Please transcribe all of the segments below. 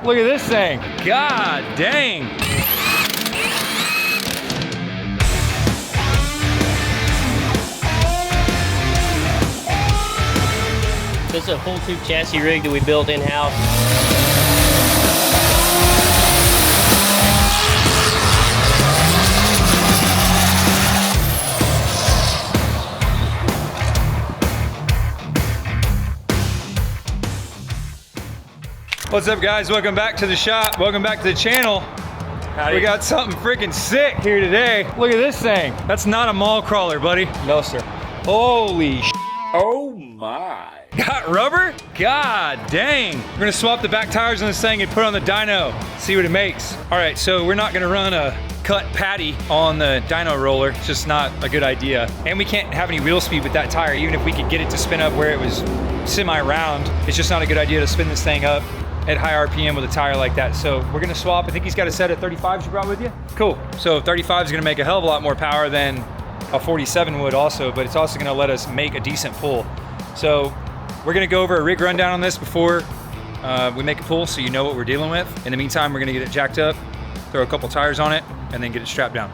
Look at this thing. God dang. This is a full tube chassis rig that we built in-house. What's up, guys? Welcome back to the shop. Welcome back to the channel. Howdy. We got something freaking sick here today. Look at this thing. That's not a mall crawler, buddy. No, sir. Holy sh**. Oh my. Got rubber? God dang. We're gonna swap the back tires on this thing and put it on the dyno, see what it makes. All right, so we're not gonna run a cut patty on the dyno roller. It's just not a good idea. And we can't have any wheel speed with that tire, even if we could get it to spin up where it was semi-round. It's just not a good idea to spin this thing up at high RPM with a tire like that. So we're gonna swap. I think he's got a set of 35s you brought with you? Cool. So 35 is gonna make a hell of a lot more power than a 47 would also, but it's also gonna let us make a decent pull. So we're gonna go over a rig rundown on this before we make a pull, so you know what we're dealing with. In the meantime, we're gonna get it jacked up, throw a couple tires on it, and then get it strapped down.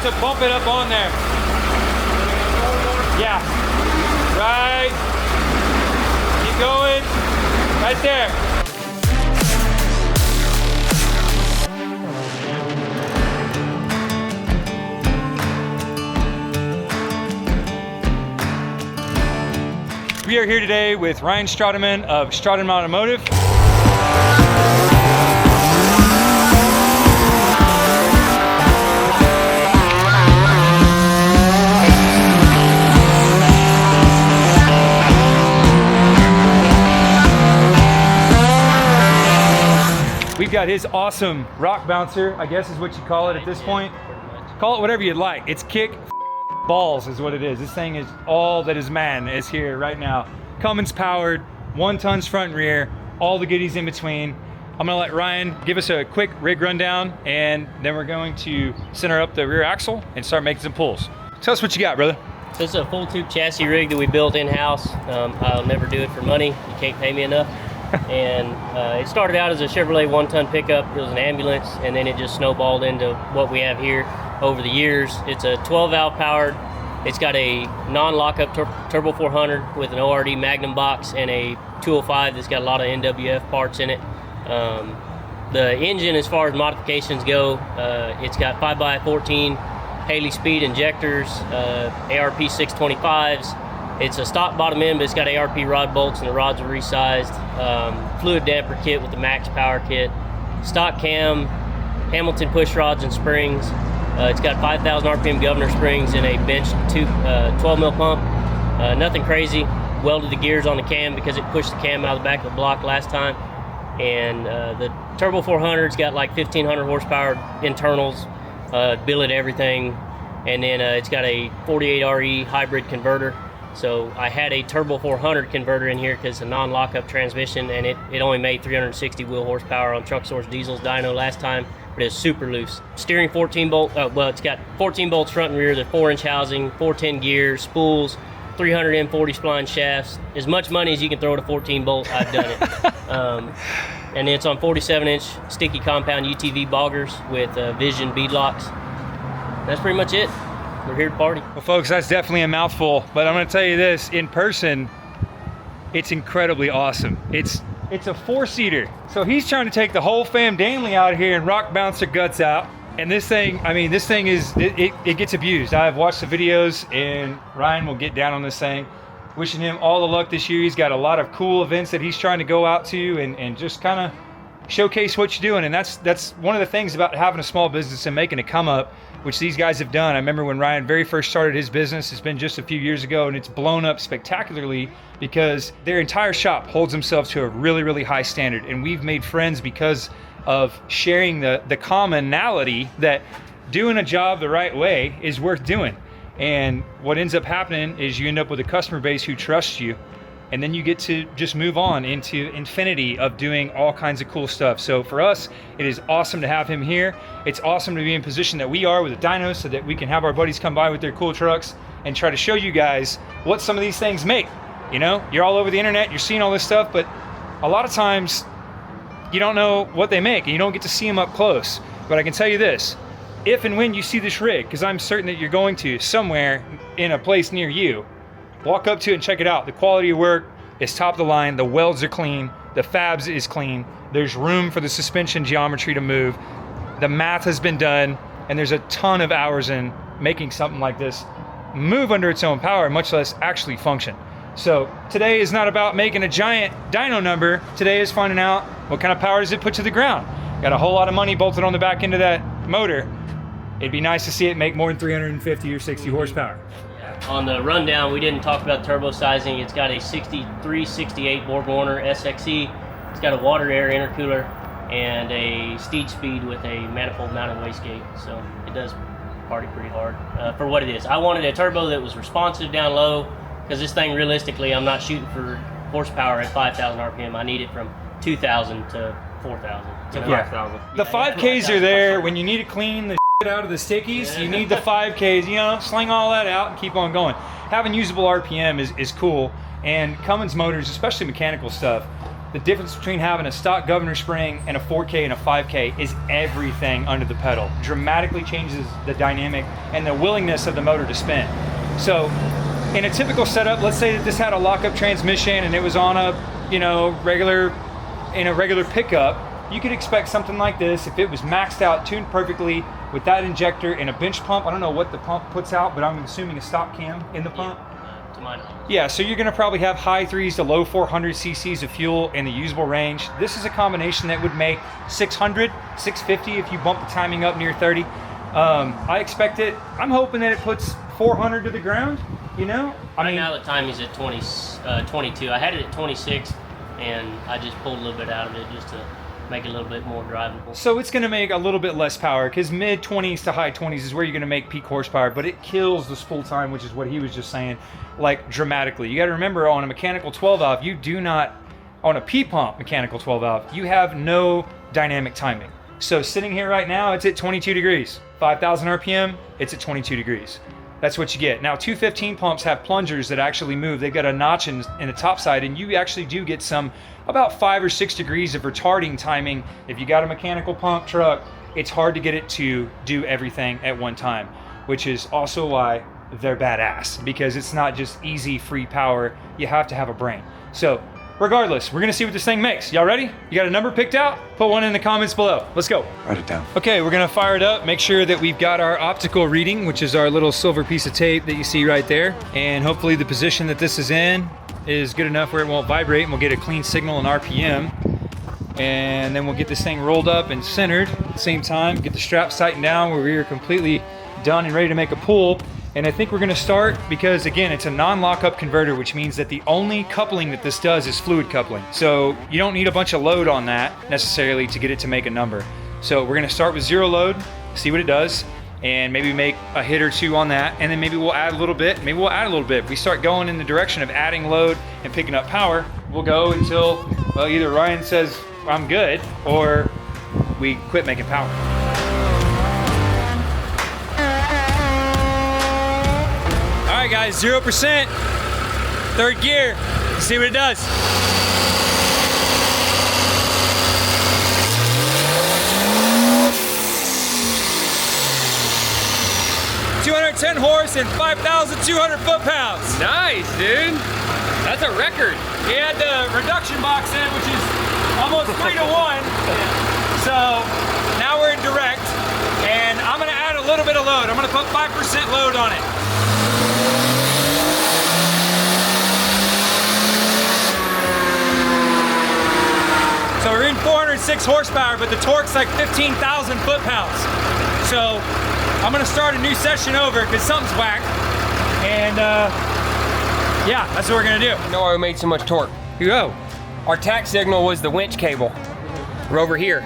To bump it up on there. Yeah. Right. Keep going. Right there. We are here today with Ryan Stratemann of Stratemann Automotive. We've got his awesome rock bouncer, I guess is what you call it at this point. Call it whatever you'd like. It's kick balls is what it is. This thing is all that is man is here right now. Cummins powered, 1 tons front and rear, all the goodies in between. I'm gonna let Ryan give us a quick rig rundown, and then we're going to center up the rear axle and start making some pulls. Tell us what you got, brother. This is a full tube chassis rig that we built in-house. I'll never do it for money. You can't pay me enough. And it started out as a Chevrolet 1-ton pickup. It was an ambulance, and then it just snowballed into what we have here over the years. It's a 12-valve powered. It's got a non-lockup turbo 400 with an ORD Magnum box and a 205 that's got a lot of NWF parts in it. The engine, as far as modifications go, it's got 5x14 Haley speed injectors, ARP 625s. It's a stock bottom end, but it's got ARP rod bolts, and the rods are resized. Fluid damper kit with the max power kit. Stock cam, Hamilton push rods and springs. It's got 5,000 RPM governor springs and a bench 12 mil pump. Nothing crazy. Welded the gears on the cam because it pushed the cam out of the back of the block last time. And the Turbo 400's got like 1,500 horsepower internals, billet everything. And then it's got a 48RE hybrid converter. So I had a Turbo 400 converter in here because it's a non-lockup transmission, and it only made 360 wheel horsepower on Truck Source Diesel's dyno last time, but it's super loose. Steering 14 bolt, well, it's got 14 bolts front and rear, the 4-inch housing, 410 gears, spools, 300 M40 spline shafts. As much money as you can throw at a 14 bolt, I've done it. And it's on 47-inch sticky compound UTV boggers with Vision bead locks. That's pretty much it. We're here to party. Well, folks, that's definitely a mouthful, but I'm going to tell you this, in person, it's incredibly awesome. It's It's a 4-seater. So he's trying to take the whole fam Danley out here and rock bounce their guts out. And this thing, I mean, this thing is, it gets abused. I've watched the videos and Ryan will get down on this thing. Wishing him all the luck this year. He's got a lot of cool events that he's trying to go out to and just kind of showcase what you're doing. And that's one of the things about having a small business and making a come up, which these guys have done. I remember when Ryan very first started his business, it's been just a few years ago, and it's blown up spectacularly because their entire shop holds themselves to a really, really high standard. And we've made friends because of sharing the commonality that doing a job the right way is worth doing. And what ends up happening is you end up with a customer base who trusts you, and then you get to just move on into infinity of doing all kinds of cool stuff. So for us, it is awesome to have him here. It's awesome to be in position that we are with a dyno so that we can have our buddies come by with their cool trucks and try to show you guys what some of these things make. You know, you're all over the internet, you're seeing all this stuff, but a lot of times you don't know what they make and you don't get to see them up close. But I can tell you this, if and when you see this rig, because I'm certain that you're going to somewhere in a place near you, walk up to it and check it out. The quality of work is top of the line. The welds are clean. The fabs is clean. There's room for the suspension geometry to move. The math has been done, and there's a ton of hours in making something like this move under its own power, much less actually function. So today is not about making a giant dyno number. Today is finding out what kind of power does it put to the ground. Got a whole lot of money bolted on the back end of that motor. It'd be nice to see it make more than 350 or 60 horsepower. On the rundown, we didn't talk about turbo sizing. It's got a 6368 Borg-Warner SXE. It's got a water air intercooler and a steed speed with a manifold mounted wastegate. So it does party pretty hard for what it is. I wanted a turbo that was responsive down low because this thing, realistically, I'm not shooting for horsepower at 5,000 RPM. I need it from 2,000 to 4,000 to 5,000. The 5Ks are there when you need to clean the out of the stickies. You need the 5Ks, you know, sling all that out and keep on going. Having usable RPM is cool, and Cummins motors, especially mechanical stuff, the difference between having a stock governor spring and a 4K and a 5K is everything under the pedal. Dramatically changes the dynamic and the willingness of the motor to spin. So in a typical setup, let's say that this had a lockup transmission and it was on a, you know, regular pickup, you could expect something like this if it was maxed out, tuned perfectly with that injector and a bench pump. I don't know what the pump puts out, but I'm assuming a stop cam in the pump. To my knowledge. Yeah, so you're gonna probably have high 3s to low 400 cc's of fuel in the usable range. This is a combination that would make 600, 650 if you bump the timing up near 30. I expect it, I'm hoping that it puts 400 to the ground, you know? Right now the timing's at 22. I had it at 26 and I just pulled a little bit out of it just to make it a little bit more drivable. So it's going to make a little bit less power because mid 20s to high 20s is where you're going to make peak horsepower, but it kills the spool time, which is what he was just saying, like dramatically. You got to remember, on a mechanical 12 valve, you do not, on a P-pump mechanical 12 valve, you have no dynamic timing. So sitting here right now, it's at 22 degrees. 5,000 RPM, it's at 22 degrees. That's what you get. Now, 215 pumps have plungers that actually move. They've got a notch in the top side, and you actually do get some about 5 or 6 degrees of retarding timing. If you got a mechanical pump truck, it's hard to get it to do everything at one time, which is also why they're badass, because it's not just easy free power. You have to have a brain. So regardless, we're gonna see what this thing makes. Y'all ready? You got a number picked out? Put one in the comments below. Let's go. Write it down. Okay, we're gonna fire it up, make sure that we've got our optical reading, which is our little silver piece of tape that you see right there. And hopefully the position that this is in is good enough where it won't vibrate and we'll get a clean signal in RPM. And then we'll get this thing rolled up and centered at the same time, get the straps tightened down where we are completely done and ready to make a pull. And I think we're gonna start, because again, it's a non-lockup converter, which means that the only coupling that this does is fluid coupling. So you don't need a bunch of load on that necessarily to get it to make a number. So we're gonna start with zero load, see what it does, and maybe make a hit or two on that, and then maybe we'll add a little bit, maybe we'll add a little bit. If we start going in the direction of adding load and picking up power, we'll go until, well, either Ryan says I'm good, or we quit making power. All right guys, 0%, third gear, let's see what it does. $210 horse and 5,200 foot-pounds. Nice, dude. That's a record. He had the reduction box in, which is almost 3-to-1. So now we're in direct, and I'm gonna add a little bit of load. I'm gonna put 5% load on it. So we're in 406 horsepower, but the torque's like 15,000 foot-pounds. So I'm gonna start a new session over because something's whack. And yeah, that's what we're gonna do. You know why we made so much torque? You go. Our tack signal was the winch cable. We're over here.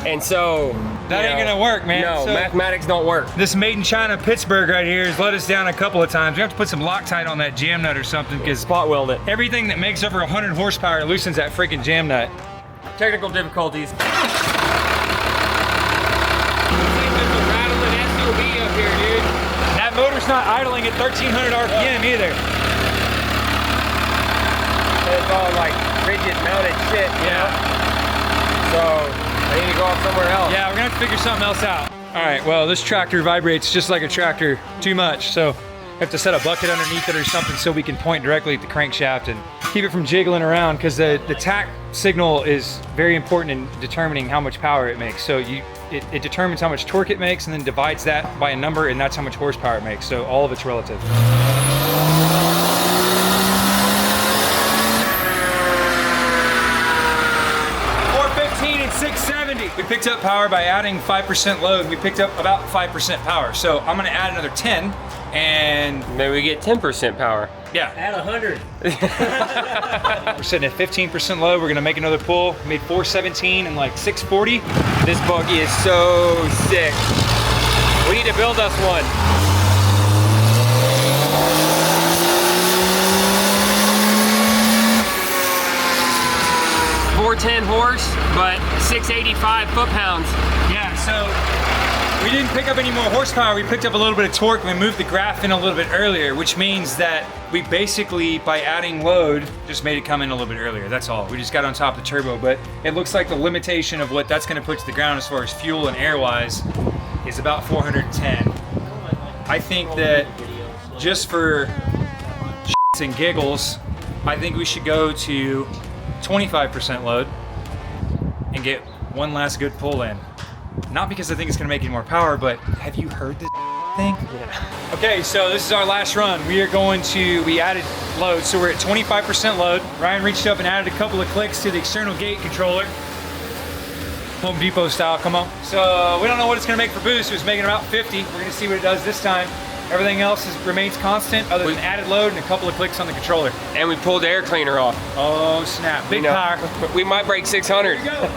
And so, That ain't gonna work, man. No, So- mathematics don't work. This made in China Pittsburgh right here has let us down a couple of times. We have to put some Loctite on that jam nut or something because Spot weld it. everything that makes over 100 horsepower loosens that freaking jam nut. Technical difficulties. That motor's not idling at 1300 RPM either. It's all like rigid mounted shit, you know? So I need to go off somewhere else. Yeah, we're gonna have to figure something else out. All right, well, this tractor vibrates just like a tractor too much, so I have to set a bucket underneath it or something so we can point directly at the crankshaft and keep it from jiggling around, because the tack signal is very important in determining how much power it makes. So it determines how much torque it makes and then divides that by a number, and that's how much horsepower it makes. So all of it's relative. 415 and 670. We picked up power by adding 5% load. We picked up about 5% power. So I'm gonna add another 10 and Maybe we get 10% power. yeah. Add 100. We're sitting at 15% load. We're gonna make another pull. We made 417 and like 640. This buggy is so sick. We need to build us one. 410 horse, but 685 foot-pounds. Yeah, so we didn't pick up any more horsepower. We picked up a little bit of torque. We moved the graph in a little bit earlier, which means that we basically, by adding load, just made it come in a little bit earlier. That's all. We just got on top of the turbo, but it looks like the limitation of what that's gonna put to the ground as far as fuel and air-wise is about 410. I think that just for shits and giggles, I think we should go to 25% load and get one last good pull in. Not because I think it's gonna make any more power, but have you heard this thing? Yeah. Okay, so this is our last run. We added load, so we're at 25% load. Ryan reached up and added a couple of clicks to the external gate controller. Home Depot style, come on. So we don't know what it's gonna make for boost. It was making about 50. We're gonna see what it does this time. Everything else remains constant other than added load and a couple of clicks on the controller. And we pulled the air cleaner off. Oh snap, big power. We might break 600. Here we go.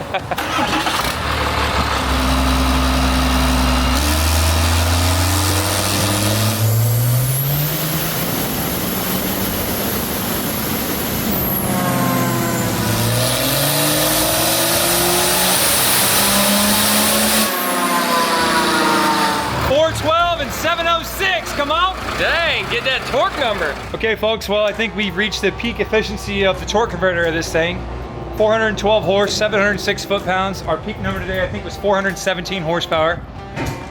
412 and 706, come on. Dang, get that torque number. Okay folks, well I think we've reached the peak efficiency of the torque converter of this thing. 412 horse, 706 foot-pounds. Our peak number today I think was 417 horsepower.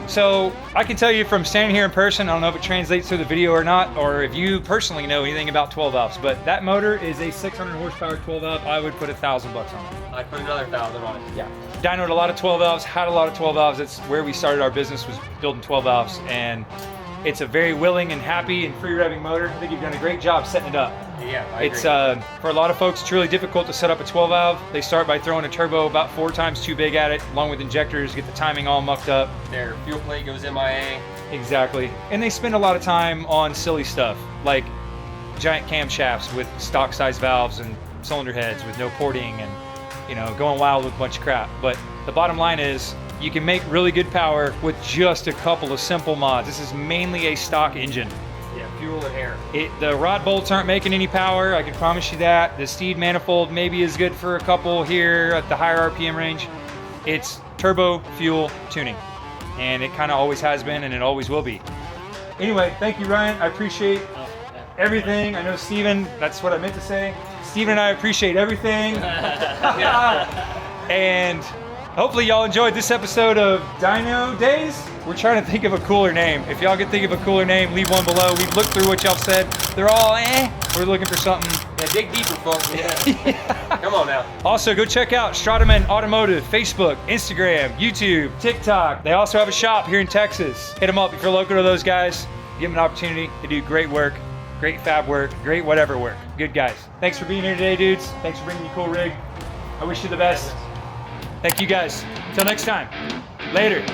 So I can tell you from standing here in person, I don't know if it translates through the video or not, or if you personally know anything about 12 valves, but that motor is a 600 horsepower 12 valve. I would put $1,000 on it. I'd put another 1,000 on it. Yeah. Dynoed a lot of 12 valves, had a lot of 12 valves. That's where we started our business, was building 12 valves. And it's a very willing and happy and free revving motor. I think you've done a great job setting it up. Yeah, I It's agree. for a lot of folks, it's really difficult to set up a 12 valve. They start by throwing a turbo about 4 times too big at it, along with injectors, get the timing all mucked up. Their fuel plate goes MIA. Exactly. And they spend a lot of time on silly stuff, like giant camshafts with stock size valves and cylinder heads with no porting and, you know, going wild with a bunch of crap. But the bottom line is, you can make really good power with just a couple of simple mods. This is mainly a stock engine. Yeah, fuel and air. The rod bolts aren't making any power, I can promise you that. The Steed manifold maybe is good for a couple here at the higher RPM range. It's turbo fuel tuning, and it kind of always has been and it always will be. Anyway, thank you Ryan, I appreciate everything. I know Steven, that's what I meant to say. Steven and I appreciate everything. And hopefully y'all enjoyed this episode of Dyno Days. We're trying to think of a cooler name. If y'all can think of a cooler name, leave one below. We've looked through what y'all said. They're all We're looking for something. Yeah, dig deeper, folks. Yeah. Come on now. Also, go check out Stratemann Automotive, Facebook, Instagram, YouTube, TikTok. They also have a shop here in Texas. Hit them up if you're local to those guys. Give them an opportunity. They do great work, great fab work, great whatever work. Good guys. Thanks for being here today, dudes. Thanks for bringing your cool rig. I wish you the best. Thank you guys. Until next time. Later.